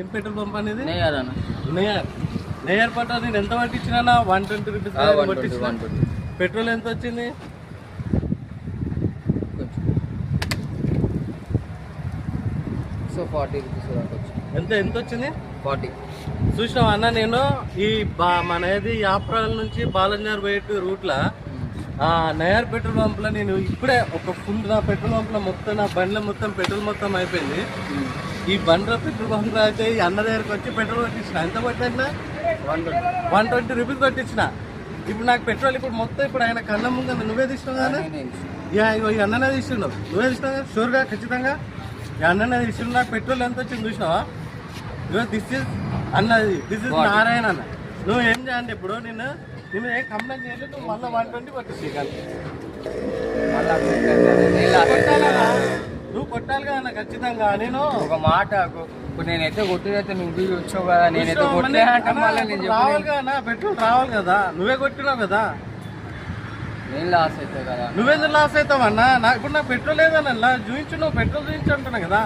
ఏం petrol pump అనేది? Near అన్న. నేయర్ పట్ట నేను ఎంత పట్టించినా 120 రూపీస్ పట్టించిన. పెట్రోల్ ఎంత వచ్చింది? సో 40 రూపీస్ ఎంత వచ్చింది? 40. చూసినావా అన్న, నేను ఈ మన ఏది యాప్రాల్ నుంచి బాలంజార్ పోయే రూట్లో నయార్ పెట్రోల్ పంప్లో నేను ఇప్పుడే ఒక ఫుల్ నా పెట్రోల్ పంప్లో మొత్తం నా బండ్లో మొత్తం పెట్రోల్ మొత్తం అయిపోయింది. ఈ బండ్లో పెట్రోల్ పంప్లో అయితే ఈ అన్న దగ్గరకు వచ్చి పెట్రోల్ కొట్టించిన. ఎంత పట్టినా 120 రూపీస్ కొట్టించిన. ఇప్పుడు నాకు పెట్రోల్ ఇప్పుడు మొత్తం ఇప్పుడు ఆయన కళ్ళ ముందు నువ్వే తీసినావు కదా? ఈ అన్ననే తీస్తున్నావు, నువ్వే తీసినావు కదా షూర్గా ఖచ్చితంగా? ఈ అన్ననే తీస్తున్నావు. నాకు పెట్రోల్ ఎంత వచ్చింది చూసినావా? దిస్ ఇస్ అన్నది, దిస్ ఇస్ నారాయణ అన్న. నువ్వు ఏం చేయండి ఇప్పుడు నేను ఏం కంప్లైంట్ చేయలేదు, నువ్వు మళ్ళీ 120 కొట్టించి నువ్వు కొట్టాలి కదా ఖచ్చితంగా. నేను ఒక మాట ఇప్పుడు నేనైతే కొట్టేదైతే నువ్వు వచ్చావు కదా, నేనైతే రావాలి కదా, పెట్రోల్ రావాలి కదా, నువ్వే కొట్టినావు కదా, నేను లాస్ అవుతావు కదా. నువ్వేందుకు లాస్ అవుతావు అన్న? నాకు ఇప్పుడు నాకు పెట్రోల్ లేదన్న చూపించు, నువ్వు పెట్రోల్ చూపించు అంటున్నా కదా.